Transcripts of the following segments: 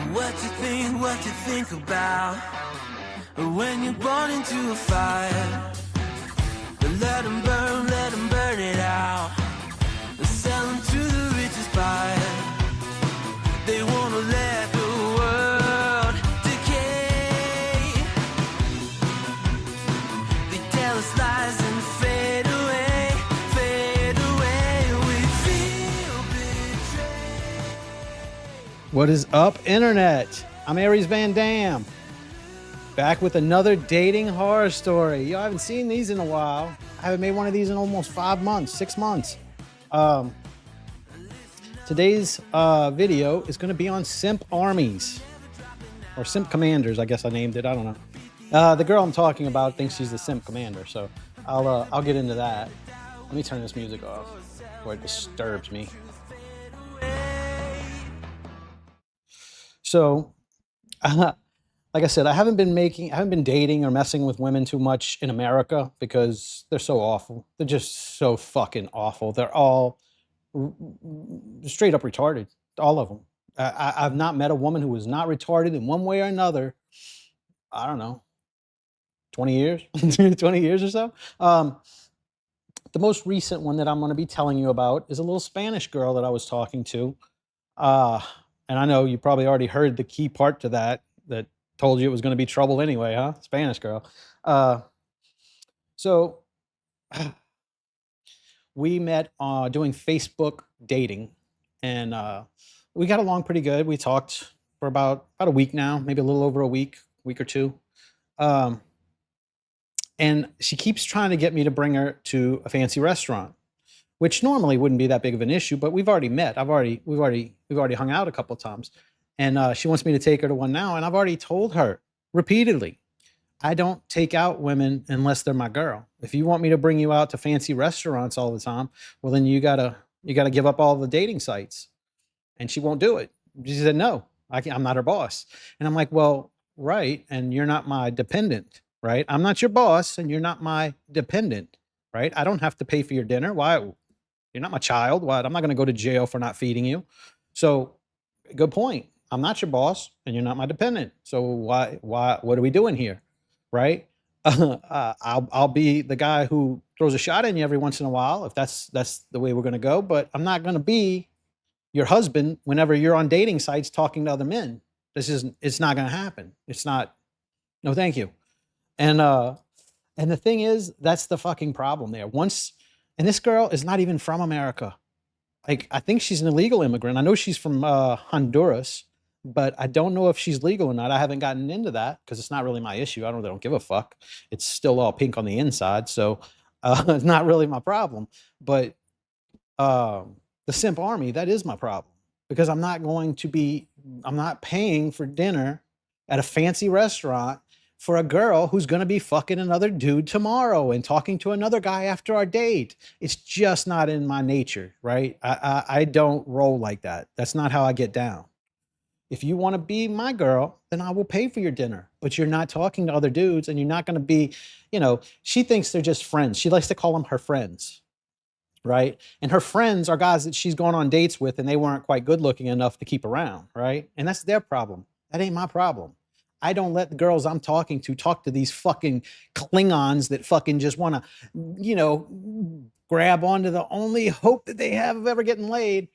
What you think about when you're born into a fire? Let them burn it out. Sell them to the richest buyer. They wanna let the world decay. They tell us lies and fade away, fade away. We feel betrayed. What is up, Internet? I'm Aries Van Dam, back with another dating horror story. Yo, I haven't seen these in a while. I haven't made one of these in almost 5 months, 6 months. Today's video is going to be on simp armies, or simp commanders, I guess I named it. I don't know. The girl I'm talking about thinks she's the simp commander, so I'll get into that. Let me turn this music off before it disturbs me. So, like I said, I haven't been dating or messing with women too much in America because they're so awful. They're just so fucking awful. They're all straight up retarded, all of them. I've not met a woman who was not retarded in one way or another. I don't know, 20 years, 20 years or so. The most recent one that I'm going to be telling you about is a little Spanish girl that I was talking to. And I know you probably already heard the key part to that told you it was going to be trouble anyway, huh? Spanish girl. So we met doing Facebook dating, and we got along pretty good. We talked for about a week now, maybe a little over a week or two. And she keeps trying to get me to bring her to a fancy restaurant, which normally wouldn't be that big of an issue, but we've already met. We've already hung out a couple of times. And she wants me to take her to one now. And I've already told her repeatedly, I don't take out women unless they're my girl. If you want me to bring you out to fancy restaurants all the time, well, then you gotta give up all the dating sites. And she won't do it. She said, no, I'm not her boss. And I'm like, well, right. And you're not my dependent, right? I'm not your boss and you're not my dependent, right? I don't have to pay for your dinner. Why? You're not my child. What? I'm not going to go to jail for not feeding you. So good point. I'm not your boss and you're not my dependent. So why, what are we doing here? Right? I'll be the guy who throws a shot at you every once in a while, if that's the way we're going to go, but I'm not going to be your husband whenever you're on dating sites talking to other men. It's not going to happen. It's not, no, thank you. And the thing is, that's the fucking problem there. And this girl is not even from America. Like, I think she's an illegal immigrant. I know she's from Honduras, but I don't know if she's legal or not. I haven't gotten into that because it's not really my issue. I don't give a fuck. It's still all pink on the inside, so it's not really my problem. But the simp army, that is my problem, because I'm not paying for dinner at a fancy restaurant for a girl who's going to be fucking another dude tomorrow and talking to another guy after our date. It's just not in my nature, right? I don't roll like that. That's not how I get down. If you want to be my girl, then I will pay for your dinner, but you're not talking to other dudes and you're not going to be, she thinks they're just friends. She likes to call them her friends, right? And her friends are guys that she's gone on dates with and they weren't quite good looking enough to keep around, right? And that's their problem. That ain't my problem. I don't let the girls I'm talking to talk to these fucking Klingons that fucking just want to, grab onto the only hope that they have of ever getting laid.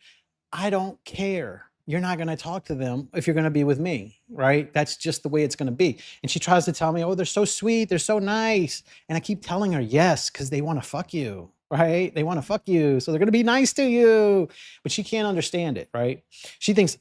I don't care. You're not going to talk to them if you're going to be with me, right? That's just the way it's going to be. And she tries to tell me, oh, they're so sweet, they're so nice. And I keep telling her, yes, because they want to fuck you, right? They want to fuck you, so they're going to be nice to you. But she can't understand it, right? She thinks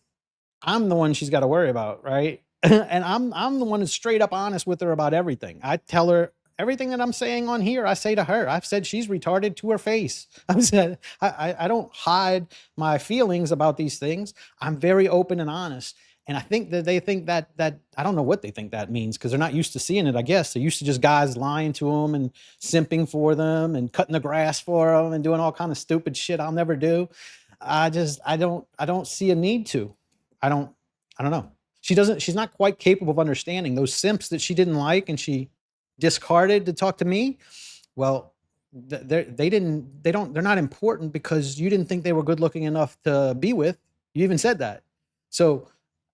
I'm the one she's got to worry about, right? And I'm the one that's straight up honest with her about everything. I tell her everything that I'm saying on here, I say to her. I've said she's retarded to her face. I don't hide my feelings about these things. I'm very open and honest. And I think that they think that I don't know what they think that means, because they're not used to seeing it, I guess. They're used to just guys lying to them and simping for them and cutting the grass for them and doing all kind of stupid shit I'll never do. I don't see a need to. I don't know. She's not quite capable of understanding those simps that she didn't like and she discarded to talk to me. Well, they're not important because you didn't think they were good looking enough to be with. You even said that. So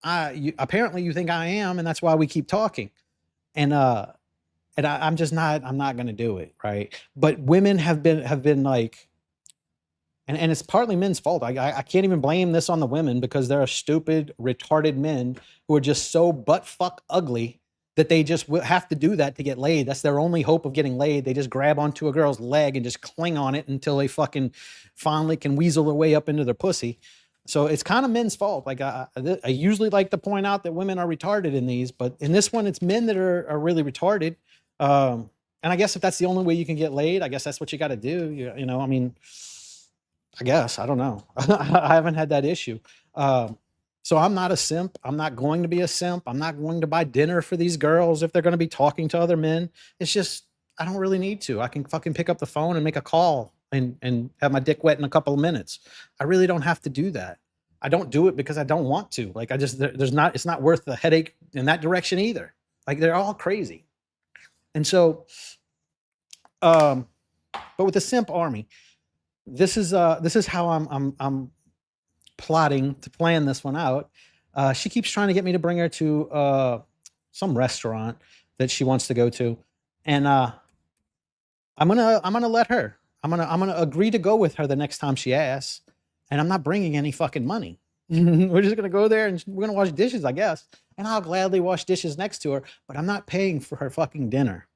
apparently you think I am, and that's why we keep talking. And I'm just not. I'm not going to do it, right? But women have been like, and it's partly men's fault. I can't even blame this on the women because there are stupid, retarded men who are just so butt fuck ugly that they just have to do that to get laid. That's their only hope of getting laid. They just grab onto a girl's leg and just cling on it until they fucking finally can weasel their way up into their pussy. So it's kind of men's fault. Like I usually like to point out that women are retarded in these, but in this one, it's men that are really retarded. And I guess if that's the only way you can get laid, I guess that's what you got to do. You know, I mean, I guess I don't know. I haven't had that issue. So I'm not a simp. I'm not going to be a simp. I'm not going to buy dinner for these girls if they're going to be talking to other men. It's just I don't really need to. I can fucking pick up the phone and make a call and have my dick wet in a couple of minutes. I really don't have to do that. I don't do it because I don't want to. Like I just there's not it's not worth the headache in that direction either. Like they're all crazy. And so but with the simp army, this is how I'm plotting to plan this one out. She keeps trying to get me to bring her to some restaurant that she wants to go to, and I'm gonna let her. I'm gonna agree to go with her the next time she asks, and I'm not bringing any fucking money. We're just gonna go there and we're gonna wash dishes, I guess, and I'll gladly wash dishes next to her, but I'm not paying for her fucking dinner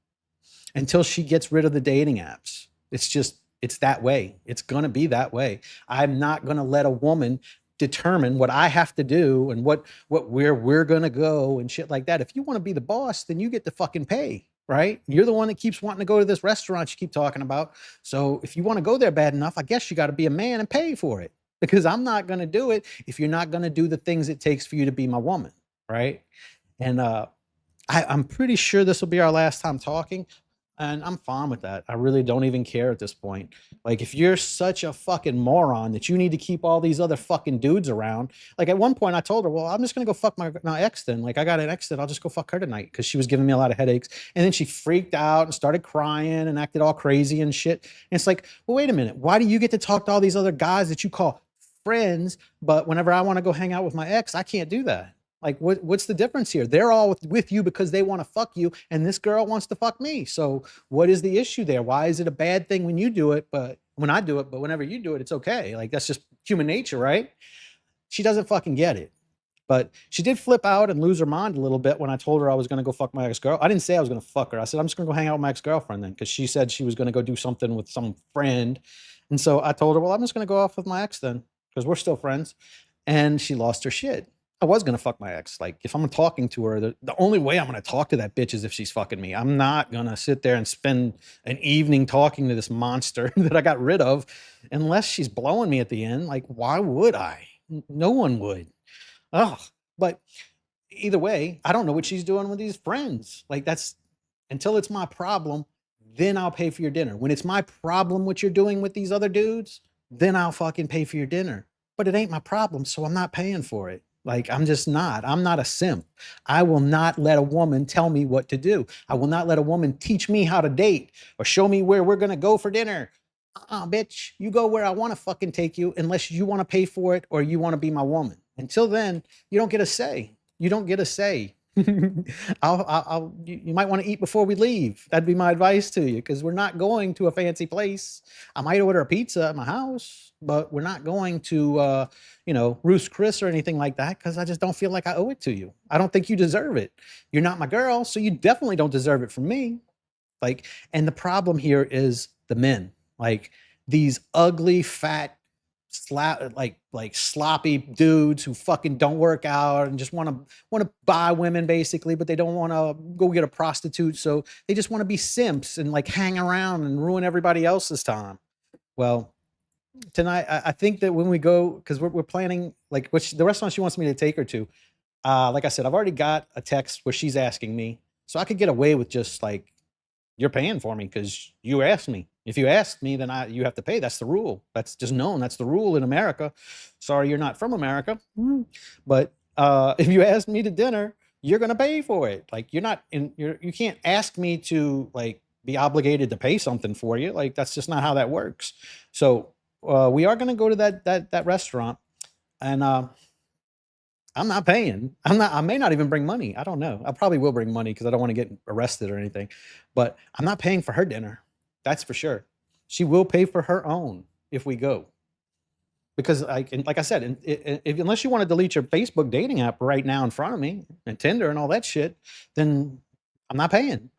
until she gets rid of the dating apps. It's that way. It's gonna be that way. I'm not gonna let a woman determine what I have to do and where we're gonna go and shit like that. If you want to be the boss, then you get to fucking pay, right? You're the one that keeps wanting to go to this restaurant you keep talking about. So if you want to go there bad enough, I guess you got to be a man and pay for it. Because I'm not gonna do it if you're not gonna do the things it takes for you to be my woman, right? And I'm pretty sure this will be our last time talking. And I'm fine with that. I really don't even care at this point. Like, if you're such a fucking moron that you need to keep all these other fucking dudes around, like at one point I told her, well, I'm just gonna go fuck my ex then. Like, I got an ex that I'll just go fuck her tonight because she was giving me a lot of headaches. And then she freaked out and started crying and acted all crazy and shit. And it's like, well, wait a minute. Why do you get to talk to all these other guys that you call friends, but whenever I want to go hang out with my ex, I can't do that? Like, what's the difference here? They're all with you because they want to fuck you, and this girl wants to fuck me. So what is the issue there? Why is it a bad thing when you do it, but when I do it, but whenever you do it, it's okay? Like, that's just human nature, right? She doesn't fucking get it. But she did flip out and lose her mind a little bit when I told her I was going to go fuck my ex-girl. I didn't say I was going to fuck her. I said, I'm just going to go hang out with my ex-girlfriend then, because she said she was going to go do something with some friend. And so I told her, well, I'm just going to go off with my ex then, because we're still friends. And she lost her shit. I was gonna fuck my ex. Like, if I'm talking to her, the only way I'm gonna talk to that bitch is if she's fucking me. I'm not gonna sit there and spend an evening talking to this monster that I got rid of unless she's blowing me at the end. Like, why would I? No one would. Oh, but either way, I don't know what she's doing with these friends. Like, that's until it's my problem, then I'll pay for your dinner. When it's my problem what you're doing with these other dudes, then I'll fucking pay for your dinner. But it ain't my problem, so I'm not paying for it. Like, I'm just not. I'm not a simp. I will not let a woman tell me what to do. I will not let a woman teach me how to date or show me where we're gonna go for dinner. Bitch, you go where I want to fucking take you unless you want to pay for it or you want to be my woman. Until then, you don't get a say. You don't get a say. You might want to eat before we leave. That'd be my advice to you, because we're not going to a fancy place. I might order a pizza at my house, but we're not going to, Ruth's Chris or anything like that, because I just don't feel like I owe it to you. I don't think you deserve it. You're not my girl, so you definitely don't deserve it from me. Like, and the problem here is the men, like these ugly, fat, sloppy dudes who fucking don't work out and just want to buy women basically, but they don't want to go get a prostitute, so they just want to be simps and like hang around and ruin everybody else's time. Well, tonight I think that when we go, because we're planning, like, which the restaurant she wants me to take her to, like I said, I've already got a text where she's asking me, so I could get away with just like, you're paying for me because you asked me. If you asked me, then you have to pay. That's the rule. That's just known. That's the rule in America. Sorry, you're not from America. But if you ask me to dinner, you're gonna pay for it. Like, you can't ask me to like be obligated to pay something for you. Like, that's just not how that works. So we are gonna go to that restaurant, and I'm not paying. I may not even bring money. I don't know. I probably will bring money because I don't want to get arrested or anything. But I'm not paying for her dinner. That's for sure. She will pay for her own if we go. Because like I said, unless you want to delete your Facebook dating app right now in front of me and Tinder and all that shit, then I'm not paying.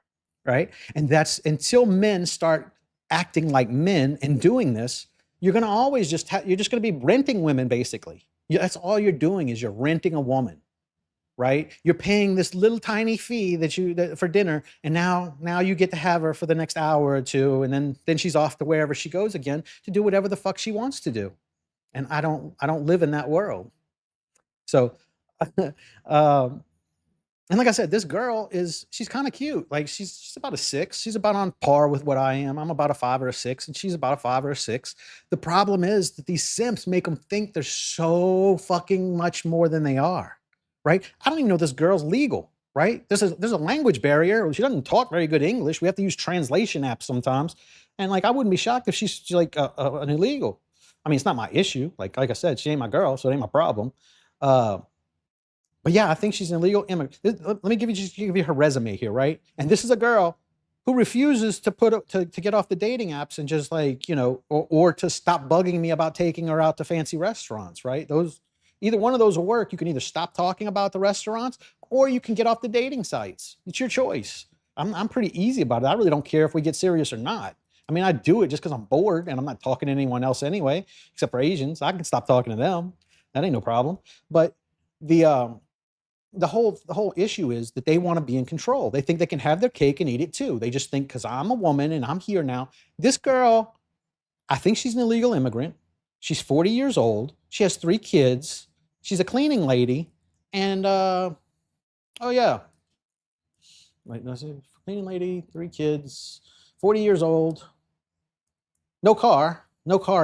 Right. And that's until men start acting like men and doing this, you're going to always you're just going to be renting women basically. That's all you're doing is you're renting a woman, right? You're paying this little tiny fee for dinner, and now you get to have her for the next hour or two, and then she's off to wherever she goes again to do whatever the fuck she wants to do. And I don't live in that world. So, um, and like I said, this girl she's kind of cute. Like she's about a 6. She's about on par with what I am. I'm about a 5 or a 6, and she's about a 5 or a 6. The problem is that these simps make them think they're so fucking much more than they are, right? I don't even know this girl's legal, right? There's a language barrier. She doesn't talk very good English. We have to use translation apps sometimes, and like I wouldn't be shocked if she's like an illegal. I mean, it's not my issue. Like I said, she ain't my girl, so it ain't my problem. Uh, but yeah, I think she's an illegal immigrant. Let me give you her resume here, right? And this is a girl who refuses to to get off the dating apps and just like, or to stop bugging me about taking her out to fancy restaurants, right? Either one of those will work. You can either stop talking about the restaurants or you can get off the dating sites. It's your choice. I'm pretty easy about it. I really don't care if we get serious or not. I mean, I do it just because I'm bored and I'm not talking to anyone else anyway, except for Asians. I can stop talking to them. That ain't no problem. But the whole issue is that they want to be in control. They think they can have their cake and eat it too. They just think because I'm a woman and I'm here now. This girl, I think she's an illegal immigrant. She's 40 years old. She has 3 kids. She's a cleaning lady. And oh yeah. Wait, no, cleaning lady, 3 kids, 40 years old. No car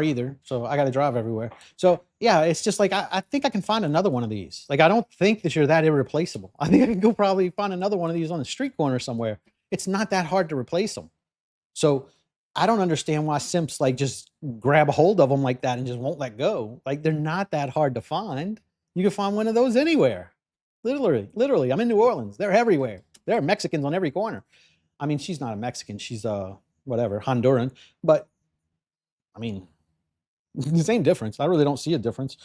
either. So I got to drive everywhere. So yeah, it's just like, I think I can find another one of these. Like, I don't think that you're that irreplaceable. I think I can go probably find another one of these on the street corner somewhere. It's not that hard to replace them. So I don't understand why simps like just grab a hold of them like that and just won't let go. Like, they're not that hard to find. You can find one of those anywhere. Literally. I'm in New Orleans. They're everywhere. There are Mexicans on every corner. I mean, she's not a Mexican. She's whatever, Honduran. But I mean, the same difference. I really don't see a difference.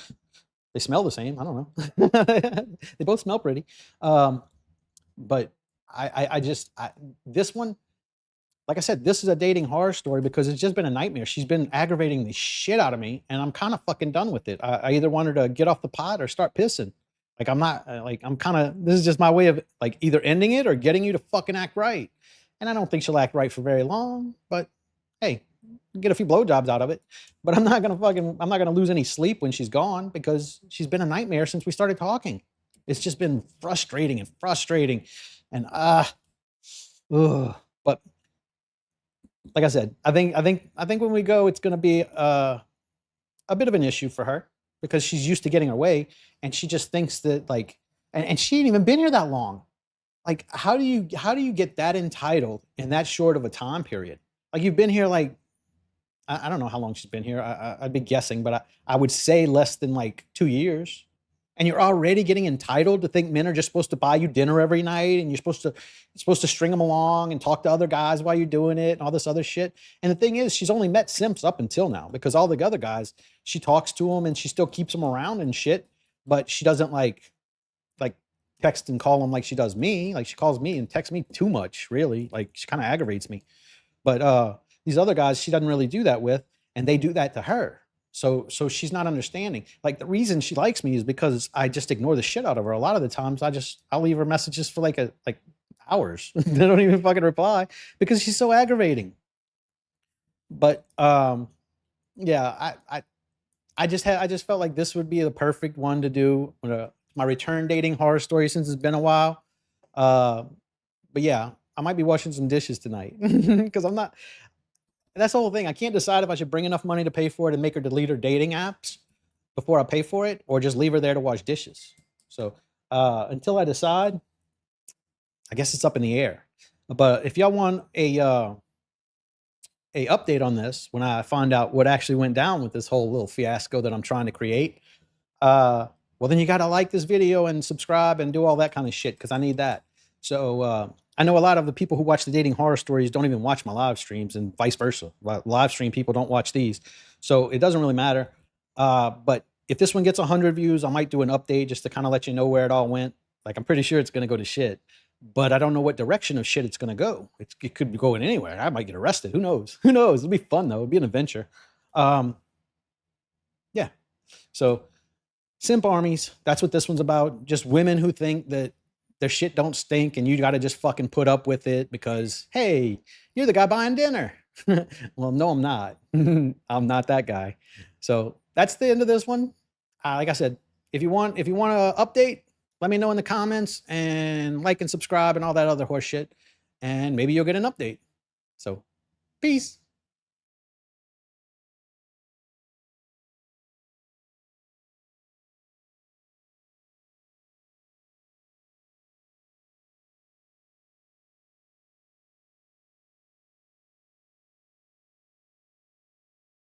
They smell the same. I don't know. They both smell pretty. But this one, like I said, this is a dating horror story because it's just been a nightmare. She's been aggravating the shit out of me, and I'm kind of fucking done with it. I either want her to get off the pot or start pissing. Like, I'm not like, I'm kind of, this is just my way of like either ending it or getting you to fucking act right. And I don't think she'll act right for very long, but hey, get a few blowjobs out of it. But I'm not gonna lose any sleep when she's gone because she's been a nightmare since we started talking. It's just been frustrating and but like I said, I think when we go, it's gonna be a bit of an issue for her because she's used to getting her way, and she just thinks that like, and she ain't even been here that long. Like, how do you get that entitled in that short of a time period? Like, you've been here like, I don't know how long she's been here. I'd be guessing, but I would say less than like 2 years. And you're already getting entitled to think men are just supposed to buy you dinner every night, and you're supposed to string them along and talk to other guys while you're doing it and all this other shit. And the thing is, she's only met simps up until now because all the other guys, she talks to them and she still keeps them around and shit, but she doesn't like text and call them like she does me. Like, she calls me and texts me too much, really. Like, she kind of aggravates me. But these other guys, she doesn't really do that with, and they do that to her. So she's not understanding. Like, the reason she likes me is because I just ignore the shit out of her. A lot of the times I'll leave her messages for like hours. They don't even fucking reply because she's so aggravating. But yeah, I just felt like this would be the perfect one to do my return dating horror story since it's been a while. But yeah, I might be washing some dishes tonight because I'm not. That's the whole thing. I can't decide if I should bring enough money to pay for it and make her delete her dating apps before I pay for it, or just leave her there to wash dishes. So until I decide, I guess it's up in the air. But if y'all want a update on this, when I find out what actually went down with this whole little fiasco that I'm trying to create, Well, then you got to like this video and subscribe and do all that kind of shit because I need that. So I know a lot of the people who watch the dating horror stories don't even watch my live streams and vice versa. Live stream people don't watch these. So it doesn't really matter. But if this one gets 100 views, I might do an update just to kind of let you know where it all went. Like, I'm pretty sure it's going to go to shit, but I don't know what direction of shit it's going to go. It could be going anywhere. I might get arrested. Who knows? Who knows? It'll be fun though. It'll be an adventure. Yeah. So simp armies, that's what this one's about. Just women who think that their shit don't stink and you got to just fucking put up with it because, hey, you're the guy buying dinner. Well, no, I'm not. I'm not that guy. So that's the end of this one. Like I said, if you want to update, let me know in the comments and like and subscribe and all that other horse shit. And maybe you'll get an update. So peace.